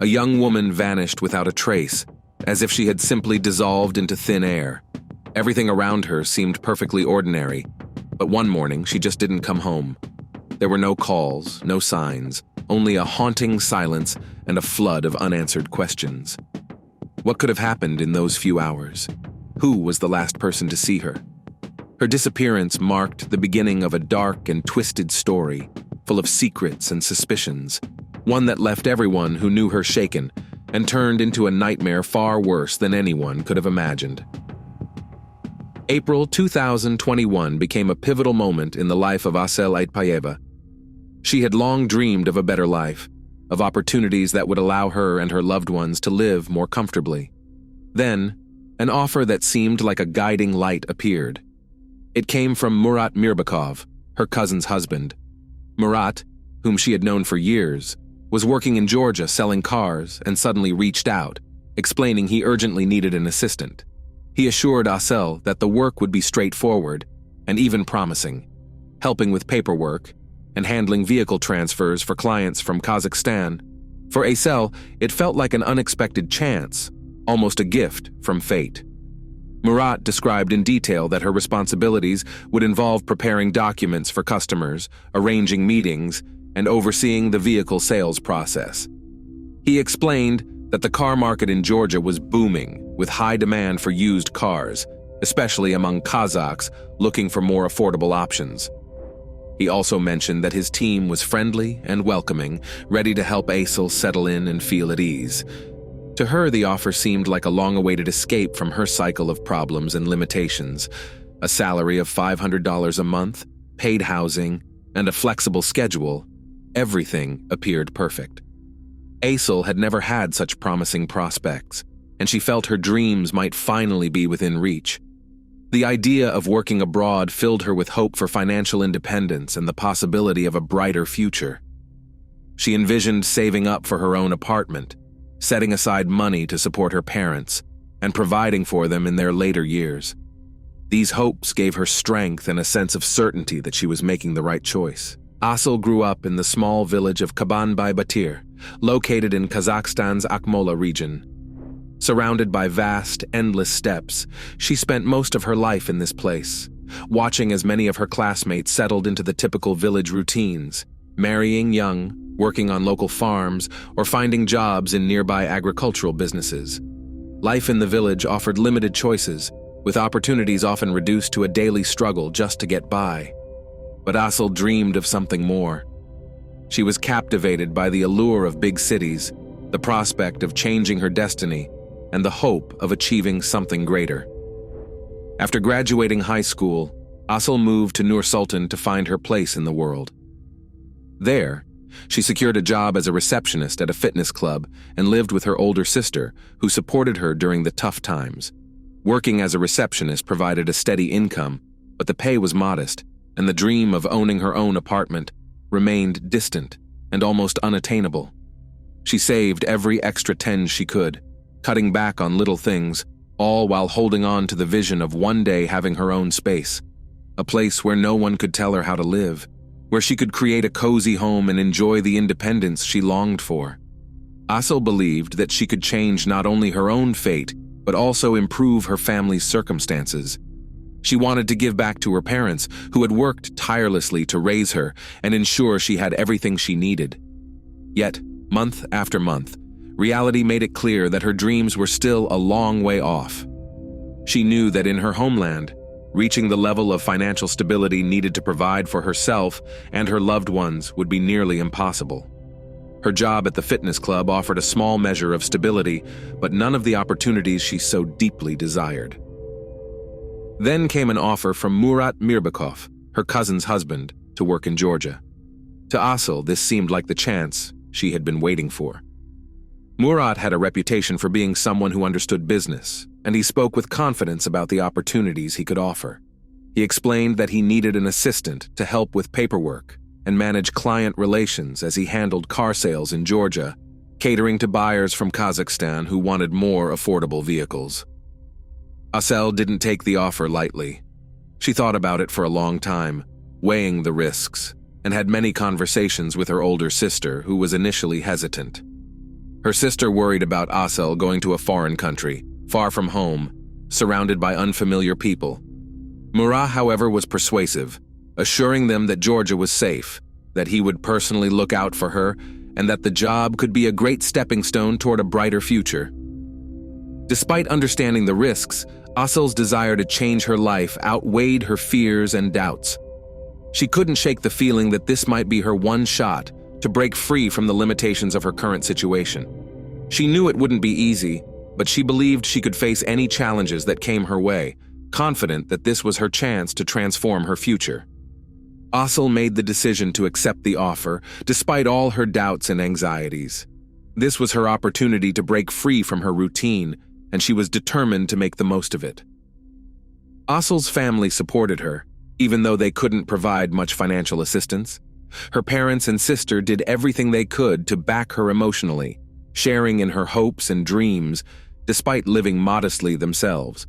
A young woman vanished without a trace, as if she had simply dissolved into thin air. Everything around her seemed perfectly ordinary, but one morning she just didn't come home. There were no calls, no signs, only a haunting silence and a flood of unanswered questions. What could have happened in those few hours? Who was the last person to see her? Her disappearance marked the beginning of a dark and twisted story, full of secrets and suspicions, one that left everyone who knew her shaken and turned into a nightmare far worse than anyone could have imagined. April 2021 became a pivotal moment in the life of Asel Aitpayeva. She had long dreamed of a better life, of opportunities that would allow her and her loved ones to live more comfortably. Then, an offer that seemed like a guiding light appeared. It came from Murat Mirov, her cousin's husband. Murat, whom she had known for years, was working in Georgia selling cars and suddenly reached out, explaining he urgently needed an assistant. He assured Asel that the work would be straightforward and even promising, helping with paperwork and handling vehicle transfers for clients from Kazakhstan. For Asel, it felt like an unexpected chance, almost a gift from fate. Murat described in detail that her responsibilities would involve preparing documents for customers, arranging meetings, and overseeing the vehicle sales process. He explained that the car market in Georgia was booming, with high demand for used cars, especially among Kazakhs looking for more affordable options. He also mentioned that his team was friendly and welcoming, ready to help Asel settle in and feel at ease. To her, the offer seemed like a long-awaited escape from her cycle of problems and limitations. A salary of $500 a month, paid housing, and a flexible schedule. Everything appeared perfect. Asel had never had such promising prospects, and she felt her dreams might finally be within reach. The idea of working abroad filled her with hope for financial independence and the possibility of a brighter future. She envisioned saving up for her own apartment, setting aside money to support her parents, and providing for them in their later years. These hopes gave her strength and a sense of certainty that she was making the right choice. Asel grew up in the small village of Kabanbai-Batir, located in Kazakhstan's Akmola region. Surrounded by vast, endless steppes, she spent most of her life in this place, watching as many of her classmates settled into the typical village routines, marrying young, working on local farms, or finding jobs in nearby agricultural businesses. Life in the village offered limited choices, with opportunities often reduced to a daily struggle just to get by. But Asel dreamed of something more. She was captivated by the allure of big cities, the prospect of changing her destiny, and the hope of achieving something greater. After graduating high school, Asel moved to Nur Sultan to find her place in the world. There, she secured a job as a receptionist at a fitness club and lived with her older sister, who supported her during the tough times. Working as a receptionist provided a steady income, but the pay was modest, and the dream of owning her own apartment remained distant and almost unattainable. She saved every extra 10 she could, cutting back on little things, all while holding on to the vision of one day having her own space, a place where no one could tell her how to live, where she could create a cozy home and enjoy the independence she longed for. Asel believed that she could change not only her own fate, but also improve her family's circumstances. She wanted to give back to her parents, who had worked tirelessly to raise her and ensure she had everything she needed. Yet, month after month, reality made it clear that her dreams were still a long way off. She knew that in her homeland, reaching the level of financial stability needed to provide for herself and her loved ones would be nearly impossible. Her job at the fitness club offered a small measure of stability, but none of the opportunities she so deeply desired. Then came an offer from Murat Mirov, her cousin's husband, to work in Georgia. To Asel, this seemed like the chance she had been waiting for. Murat had a reputation for being someone who understood business, and he spoke with confidence about the opportunities he could offer. He explained that he needed an assistant to help with paperwork and manage client relations as he handled car sales in Georgia, catering to buyers from Kazakhstan who wanted more affordable vehicles. Asel didn't take the offer lightly. She thought about it for a long time, weighing the risks, and had many conversations with her older sister, who was initially hesitant. Her sister worried about Asel going to a foreign country, far from home, surrounded by unfamiliar people. Murat, however, was persuasive, assuring them that Georgia was safe, that he would personally look out for her, and that the job could be a great stepping stone toward a brighter future. Despite understanding the risks, Asel's desire to change her life outweighed her fears and doubts. She couldn't shake the feeling that this might be her one shot to break free from the limitations of her current situation. She knew it wouldn't be easy, but she believed she could face any challenges that came her way, confident that this was her chance to transform her future. Asel made the decision to accept the offer, despite all her doubts and anxieties. This was her opportunity to break free from her routine, and she was determined to make the most of it. Asel's family supported her, even though they couldn't provide much financial assistance. Her parents and sister did everything they could to back her emotionally, sharing in her hopes and dreams, despite living modestly themselves.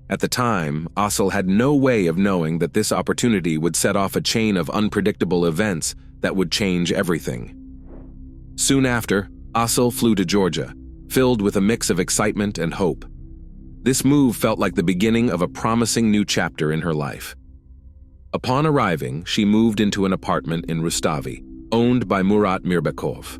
At the time, Asel had no way of knowing that this opportunity would set off a chain of unpredictable events that would change everything. Soon after, Asel flew to Georgia, filled with a mix of excitement and hope. This move felt like the beginning of a promising new chapter in her life. Upon arriving, she moved into an apartment in Rustavi, owned by Murat Mirov.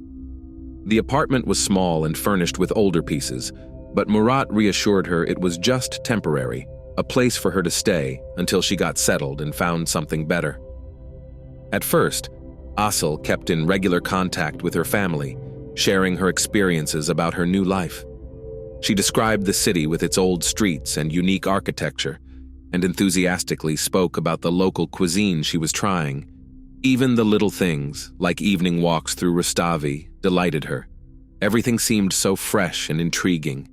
The apartment was small and furnished with older pieces, but Murat reassured her it was just temporary, a place for her to stay until she got settled and found something better. At first, Asel kept in regular contact with her family, sharing her experiences about her new life. She described the city with its old streets and unique architecture, and enthusiastically spoke about the local cuisine she was trying. Even the little things, like evening walks through Rustavi, delighted her. Everything seemed so fresh and intriguing.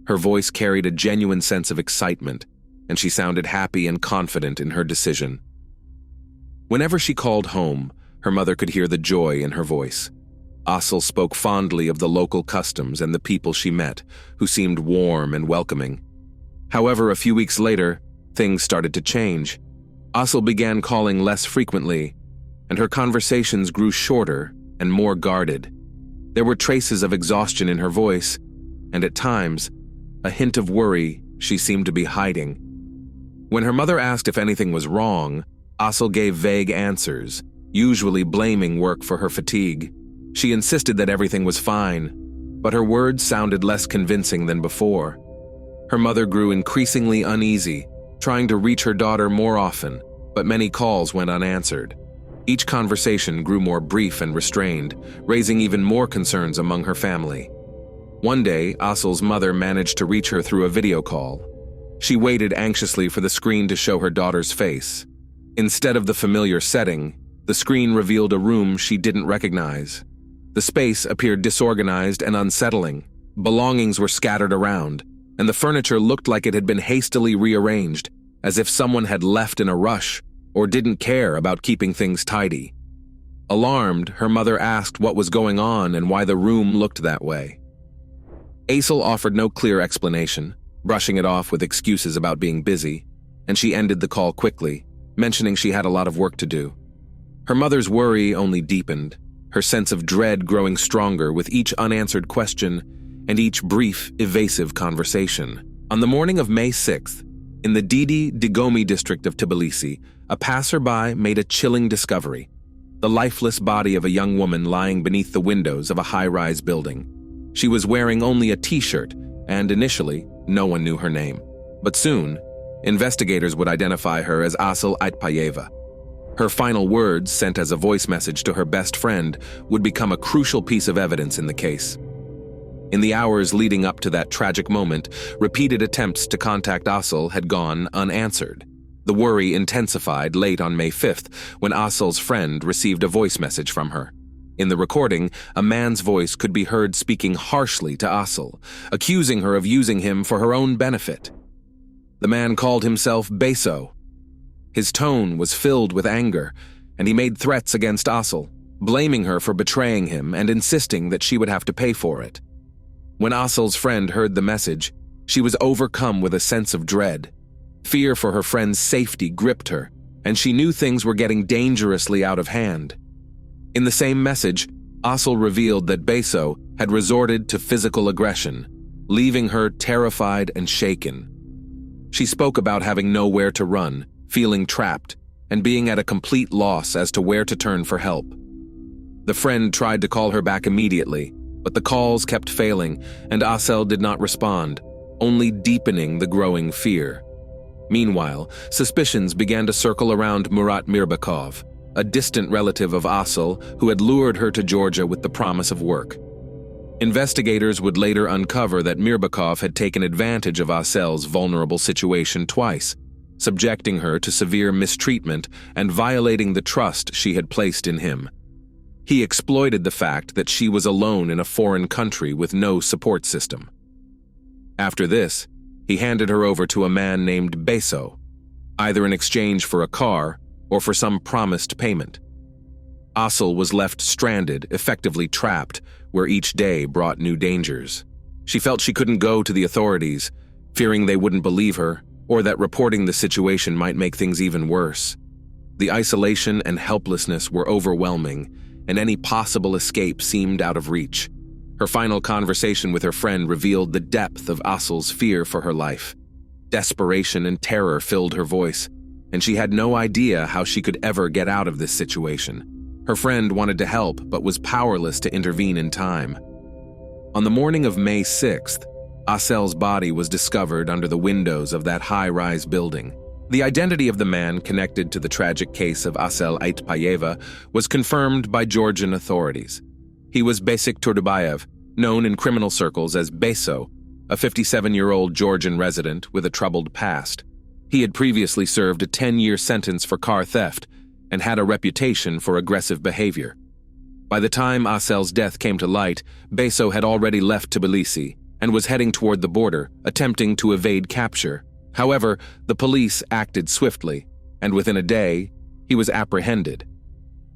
Her voice carried a genuine sense of excitement, and she sounded happy and confident in her decision. Whenever she called home, her mother could hear the joy in her voice. Asel spoke fondly of the local customs and the people she met, who seemed warm and welcoming. However, a few weeks later, things started to change. Asel began calling less frequently, and her conversations grew shorter and more guarded. There were traces of exhaustion in her voice, and at times, a hint of worry she seemed to be hiding. When her mother asked if anything was wrong, Asel gave vague answers, usually blaming work for her fatigue. She insisted that everything was fine, but her words sounded less convincing than before. Her mother grew increasingly uneasy, trying to reach her daughter more often, but many calls went unanswered. Each conversation grew more brief and restrained, raising even more concerns among her family. One day, Asel's mother managed to reach her through a video call. She waited anxiously for the screen to show her daughter's face. Instead of the familiar setting, the screen revealed a room she didn't recognize. The space appeared disorganized and unsettling. Belongings were scattered around, and the furniture looked like it had been hastily rearranged, as if someone had left in a rush or didn't care about keeping things tidy. Alarmed, her mother asked what was going on and why the room looked that way. Asel offered no clear explanation, brushing it off with excuses about being busy, and she ended the call quickly, mentioning she had a lot of work to do. Her mother's worry only deepened, her sense of dread growing stronger with each unanswered question and each brief, evasive conversation. On the morning of May 6th, in the Didi Digomi district of Tbilisi, a passerby made a chilling discovery: the lifeless body of a young woman lying beneath the windows of a high-rise building. She was wearing only a t-shirt, and initially, no one knew her name. But soon, investigators would identify her as Asel Aitpayeva. Her final words, sent as a voice message to her best friend, would become a crucial piece of evidence in the case. In the hours leading up to that tragic moment, repeated attempts to contact Asel had gone unanswered. The worry intensified late on May 5th when Asel's friend received a voice message from her. In the recording, a man's voice could be heard speaking harshly to Asel, accusing her of using him for her own benefit. The man called himself Beso. His tone was filled with anger, and he made threats against Asel, blaming her for betraying him and insisting that she would have to pay for it. When Asel's friend heard the message, she was overcome with a sense of dread. Fear for her friend's safety gripped her, and she knew things were getting dangerously out of hand. In the same message, Asel revealed that Beso had resorted to physical aggression, leaving her terrified and shaken. She spoke about having nowhere to run, feeling trapped, and being at a complete loss as to where to turn for help. The friend tried to call her back immediately, but the calls kept failing, and Asel did not respond, only deepening the growing fear. Meanwhile, suspicions began to circle around Murat Mirov, a distant relative of Asel who had lured her to Georgia with the promise of work. Investigators would later uncover that Mirov had taken advantage of Asel's vulnerable situation twice, subjecting her to severe mistreatment and violating the trust she had placed in him. He exploited the fact that she was alone in a foreign country with no support system. After this, he handed her over to a man named Beso, either in exchange for a car or for some promised payment. Asel was left stranded, effectively trapped, where each day brought new dangers. She felt she couldn't go to the authorities, fearing they wouldn't believe her, or that reporting the situation might make things even worse. The isolation and helplessness were overwhelming, and any possible escape seemed out of reach. Her final conversation with her friend revealed the depth of Asel's fear for her life. Desperation and terror filled her voice, and she had no idea how she could ever get out of this situation. Her friend wanted to help, but was powerless to intervene in time. On the morning of May 6th, Asel's body was discovered under the windows of that high-rise building. The identity of the man connected to the tragic case of Asel Aitpayeva was confirmed by Georgian authorities. He was Besik Turdubayev, known in criminal circles as Beso, a 57-year-old Georgian resident with a troubled past. He had previously served a 10-year sentence for car theft and had a reputation for aggressive behavior. By the time Asel's death came to light, Beso had already left Tbilisi and was heading toward the border, attempting to evade capture. However, the police acted swiftly, and within a day, he was apprehended.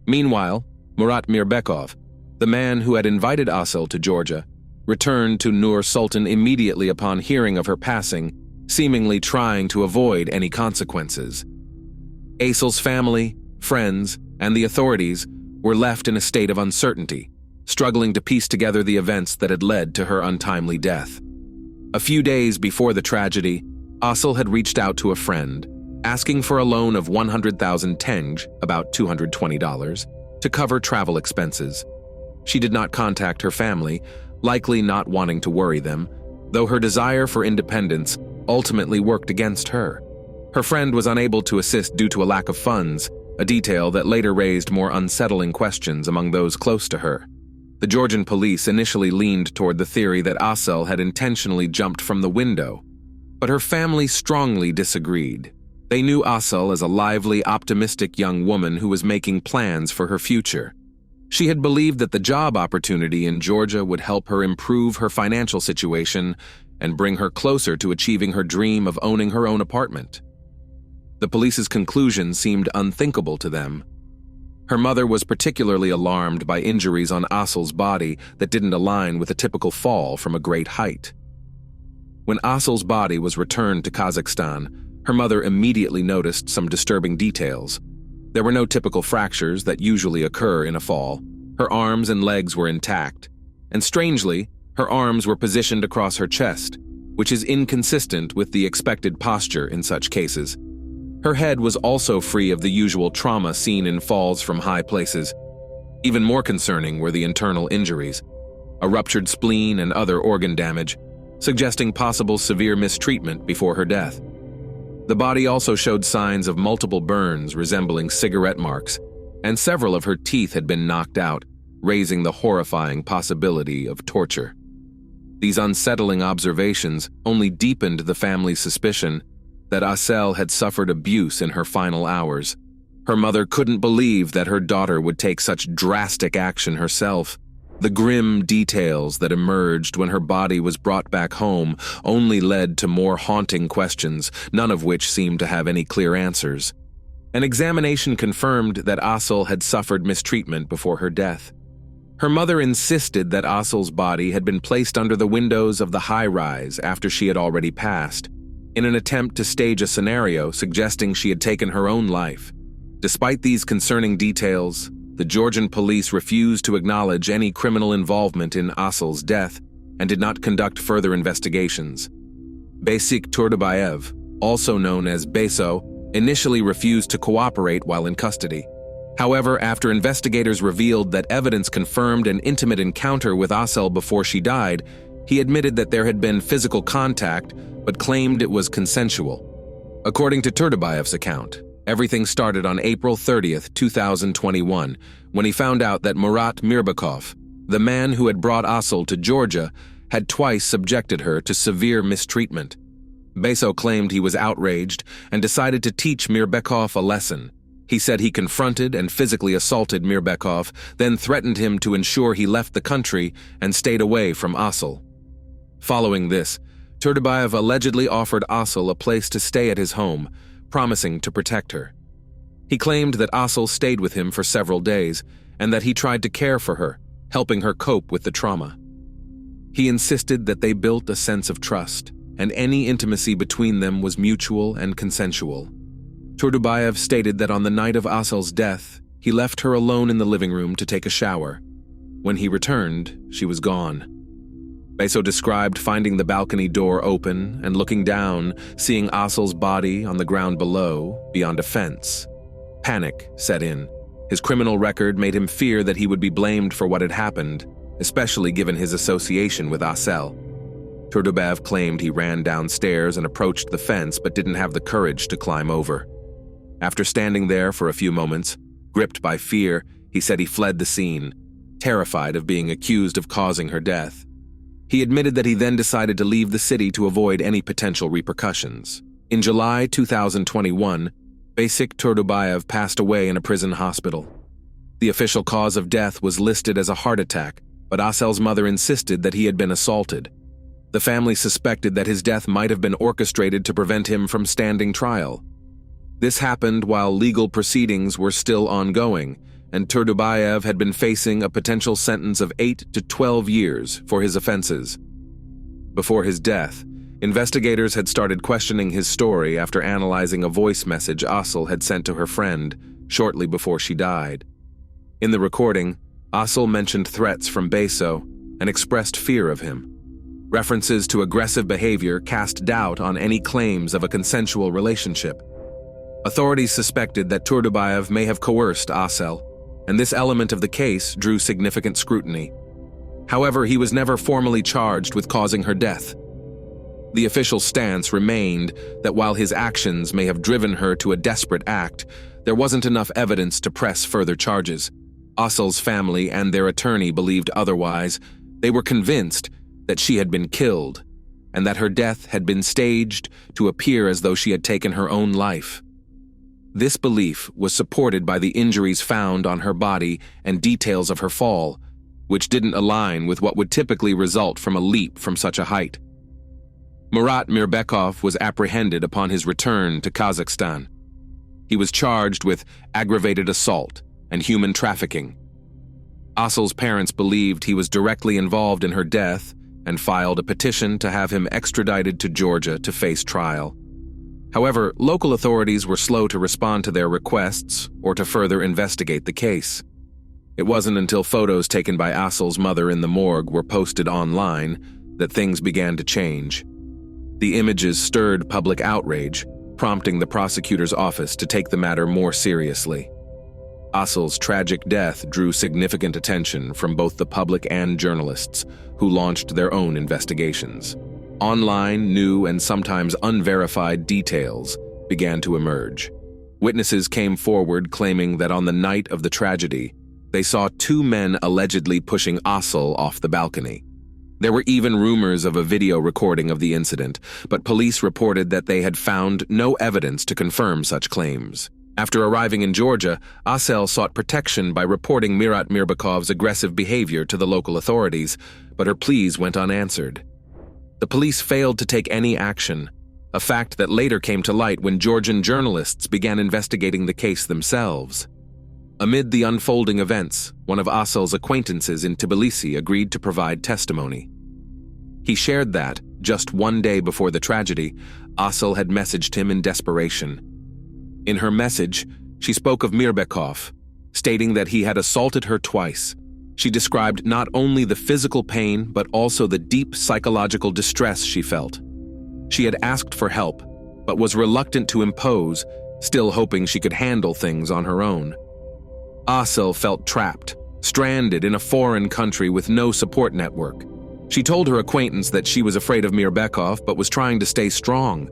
Meanwhile, Murat Mirov, the man who had invited Asel to Georgia, returned to Nur Sultan immediately upon hearing of her passing, seemingly trying to avoid any consequences. Asel's family, friends, and the authorities were left in a state of uncertainty, struggling to piece together the events that had led to her untimely death. A few days before the tragedy, Asel had reached out to a friend, asking for a loan of 100,000 tenge, about $220, to cover travel expenses. She did not contact her family, likely not wanting to worry them, though her desire for independence ultimately worked against her. Her friend was unable to assist due to a lack of funds, a detail that later raised more unsettling questions among those close to her. The Georgian police initially leaned toward the theory that Asel had intentionally jumped from the window, but her family strongly disagreed. They knew Asel as a lively, optimistic young woman who was making plans for her future. She had believed that the job opportunity in Georgia would help her improve her financial situation and bring her closer to achieving her dream of owning her own apartment. The police's conclusion seemed unthinkable to them. Her mother was particularly alarmed by injuries on Asel's body that didn't align with a typical fall from a great height. When Asel's body was returned to Kazakhstan, her mother immediately noticed some disturbing details. There were no typical fractures that usually occur in a fall. Her arms and legs were intact, and strangely, her arms were positioned across her chest, which is inconsistent with the expected posture in such cases. Her head was also free of the usual trauma seen in falls from high places. Even more concerning were the internal injuries, a ruptured spleen and other organ damage, suggesting possible severe mistreatment before her death. The body also showed signs of multiple burns resembling cigarette marks, and several of her teeth had been knocked out, raising the horrifying possibility of torture. These unsettling observations only deepened the family's suspicion that Asel had suffered abuse in her final hours. Her mother couldn't believe that her daughter would take such drastic action herself. The grim details that emerged when her body was brought back home only led to more haunting questions, none of which seemed to have any clear answers. An examination confirmed that Asel had suffered mistreatment before her death. Her mother insisted that Asel's body had been placed under the windows of the high-rise after she had already passed, in an attempt to stage a scenario suggesting she had taken her own life. Despite these concerning details, the Georgian police refused to acknowledge any criminal involvement in Asel's death and did not conduct further investigations. Besik Turdubayev, also known as Beso, initially refused to cooperate while in custody. However, after investigators revealed that evidence confirmed an intimate encounter with Asel before she died, he admitted that there had been physical contact, but claimed it was consensual. According to Turdubayev's account, everything started on April 30th, 2021, when he found out that Murat Mirov, the man who had brought Asel to Georgia, had twice subjected her to severe mistreatment. Beso claimed he was outraged and decided to teach Mirov a lesson. He said he confronted and physically assaulted Mirov, then threatened him to ensure he left the country and stayed away from Asel. Following this, Turdubayev allegedly offered Asel a place to stay at his home, promising to protect her. He claimed that Asel stayed with him for several days and that he tried to care for her, helping her cope with the trauma. He insisted that they built a sense of trust, and any intimacy between them was mutual and consensual. Turdubayev stated that on the night of Asel's death, he left her alone in the living room to take a shower. When he returned, she was gone. Beso described finding the balcony door open and looking down, seeing Asel's body on the ground below, beyond a fence. Panic set in. His criminal record made him fear that he would be blamed for what had happened, especially given his association with Asel. Turdubayev claimed he ran downstairs and approached the fence but didn't have the courage to climb over. After standing there for a few moments, gripped by fear, he said he fled the scene, terrified of being accused of causing her death. He admitted that he then decided to leave the city to avoid any potential repercussions. In July 2021, Besik Turdubayev passed away in a prison hospital. The official cause of death was listed as a heart attack, but Asel's mother insisted that he had been assaulted. The family suspected that his death might have been orchestrated to prevent him from standing trial. This happened while legal proceedings were still ongoing, and Turdubayev had been facing a potential sentence of 8 to 12 years for his offenses. Before his death, investigators had started questioning his story after analyzing a voice message Asel had sent to her friend shortly before she died. In the recording, Asel mentioned threats from Beso and expressed fear of him. References to aggressive behavior cast doubt on any claims of a consensual relationship. Authorities suspected that Turdubayev may have coerced Asel, and this element of the case drew significant scrutiny. However, he was never formally charged with causing her death. The official stance remained that while his actions may have driven her to a desperate act, there wasn't enough evidence to press further charges. Asel's family and their attorney believed otherwise. They were convinced that she had been killed, and that her death had been staged to appear as though she had taken her own life. This belief was supported by the injuries found on her body and details of her fall, which didn't align with what would typically result from a leap from such a height. Murat Mirov was apprehended upon his return to Kazakhstan. He was charged with aggravated assault and human trafficking. Asel's parents believed he was directly involved in her death and filed a petition to have him extradited to Georgia to face trial. However, local authorities were slow to respond to their requests or to further investigate the case. It wasn't until photos taken by Asel's mother in the morgue were posted online that things began to change. The images stirred public outrage, prompting the prosecutor's office to take the matter more seriously. Asel's tragic death drew significant attention from both the public and journalists, who launched their own investigations. Online, new, and sometimes unverified details began to emerge. Witnesses came forward claiming that on the night of the tragedy, they saw two men allegedly pushing Asel off the balcony. There were even rumors of a video recording of the incident, but police reported that they had found no evidence to confirm such claims. After arriving in Georgia, Asel sought protection by reporting Murat Mirov's aggressive behavior to the local authorities, but her pleas went unanswered. The police failed to take any action, a fact that later came to light when Georgian journalists began investigating the case themselves. Amid the unfolding events, one of Asel's acquaintances in Tbilisi agreed to provide testimony. He shared that, just one day before the tragedy, Asel had messaged him in desperation. In her message, she spoke of Mirov, stating that he had assaulted her twice. She described not only the physical pain, but also the deep psychological distress she felt. She had asked for help, but was reluctant to impose, still hoping she could handle things on her own. Asel felt trapped, stranded in a foreign country with no support network. She told her acquaintance that she was afraid of Mirbekov but was trying to stay strong.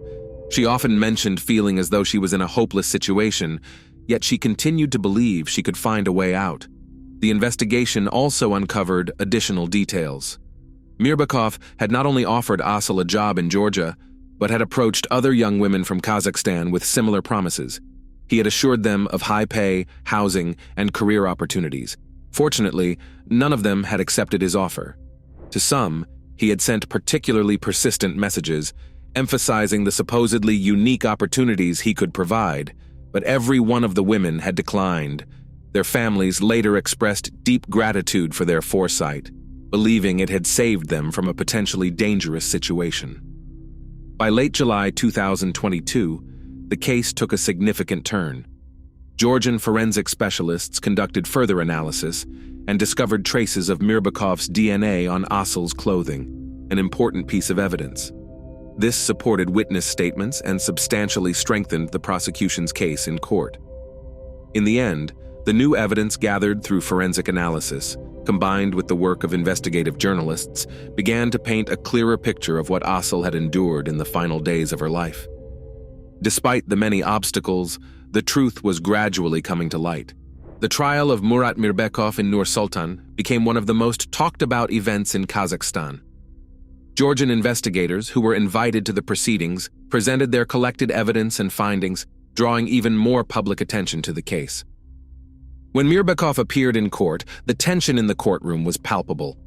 She often mentioned feeling as though she was in a hopeless situation, yet she continued to believe she could find a way out. The investigation also uncovered additional details. Mirbekov had not only offered Asel a job in Georgia, but had approached other young women from Kazakhstan with similar promises. He had assured them of high pay, housing, and career opportunities. Fortunately, none of them had accepted his offer. To some, he had sent particularly persistent messages, emphasizing the supposedly unique opportunities he could provide, but every one of the women had declined. Their families later expressed deep gratitude for their foresight, believing it had saved them from a potentially dangerous situation. By late July 2022, the case took a significant turn. Georgian forensic specialists conducted further analysis and discovered traces of Mirbekov's DNA on Asel's clothing, an important piece of evidence. This supported witness statements and substantially strengthened the prosecution's case in court. In the end, the new evidence gathered through forensic analysis, combined with the work of investigative journalists, began to paint a clearer picture of what Asel had endured in the final days of her life. Despite the many obstacles, the truth was gradually coming to light. The trial of Murat Mirbekov in Nur-Sultan became one of the most talked-about events in Kazakhstan. Georgian investigators who were invited to the proceedings presented their collected evidence and findings, drawing even more public attention to the case. When Mirbekov appeared in court, the tension in the courtroom was palpable.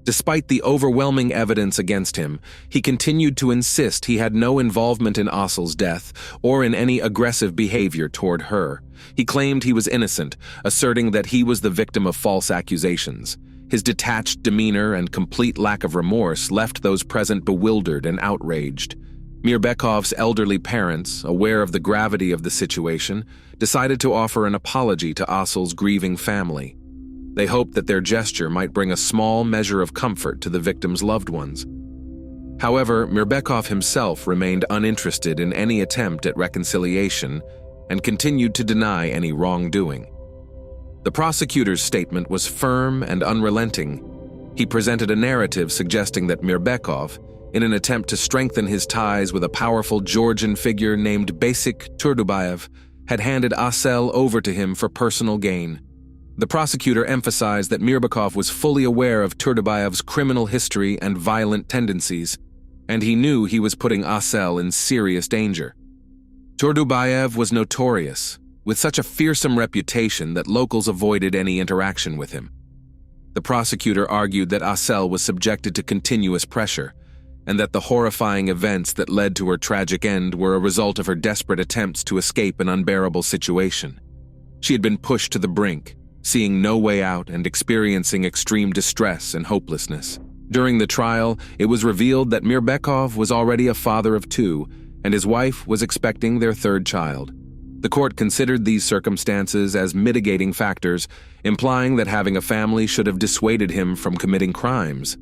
Despite the overwhelming evidence against him, he continued to insist he had no involvement in Asel's death or in any aggressive behavior toward her. He claimed he was innocent, asserting that he was the victim of false accusations. His detached demeanor and complete lack of remorse left those present bewildered and outraged. Mirbekov's elderly parents, aware of the gravity of the situation, decided to offer an apology to Asel's grieving family. They hoped that their gesture might bring a small measure of comfort to the victim's loved ones. However, Mirbekov himself remained uninterested in any attempt at reconciliation and continued to deny any wrongdoing. The prosecutor's statement was firm and unrelenting. He presented a narrative suggesting that Mirbekov, in an attempt to strengthen his ties with a powerful Georgian figure named Basik Turdubayev, had handed Asel over to him for personal gain. The prosecutor emphasized that Mirbekov was fully aware of Turdubayev's criminal history and violent tendencies, and he knew he was putting Asel in serious danger. Turdubayev was notorious, with such a fearsome reputation that locals avoided any interaction with him. The prosecutor argued that Asel was subjected to continuous pressure, and that the horrifying events that led to her tragic end were a result of her desperate attempts to escape an unbearable situation. She had been pushed to the brink, seeing no way out and experiencing extreme distress and hopelessness. During the trial, it was revealed that Mirbekov was already a father of two, and his wife was expecting their third child. The court considered these circumstances as mitigating factors, implying that having a family should have dissuaded him from committing crimes.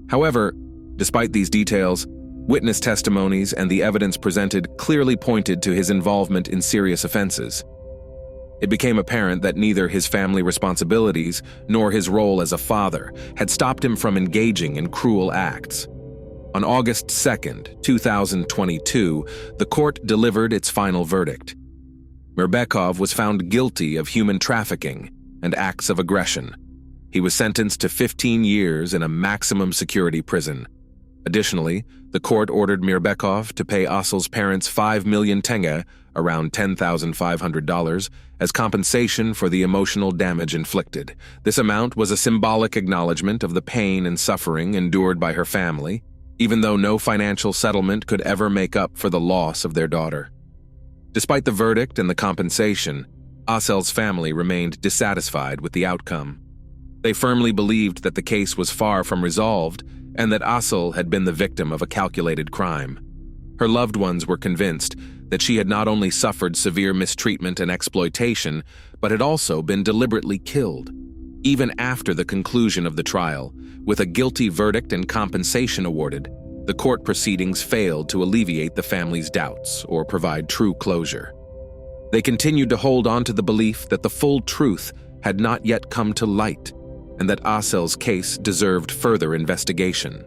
However, despite these details, witness testimonies and the evidence presented clearly pointed to his involvement in serious offenses. It became apparent that neither his family responsibilities nor his role as a father had stopped him from engaging in cruel acts. On August 2nd, 2022, the court delivered its final verdict. Mirbekov was found guilty of human trafficking and acts of aggression. He was sentenced to 15 years in a maximum security prison. Additionally, the court ordered Mirbekov to pay Asel's parents 5 million tenge, around $10,500, as compensation for the emotional damage inflicted. This amount was a symbolic acknowledgement of the pain and suffering endured by her family, even though no financial settlement could ever make up for the loss of their daughter. Despite the verdict and the compensation, Asel's family remained dissatisfied with the outcome. They firmly believed that the case was far from resolved and that Asel had been the victim of a calculated crime. Her loved ones were convinced that she had not only suffered severe mistreatment and exploitation, but had also been deliberately killed. Even after the conclusion of the trial, with a guilty verdict and compensation awarded, the court proceedings failed to alleviate the family's doubts or provide true closure. They continued to hold on to the belief that the full truth had not yet come to light, and that Asel's case deserved further investigation.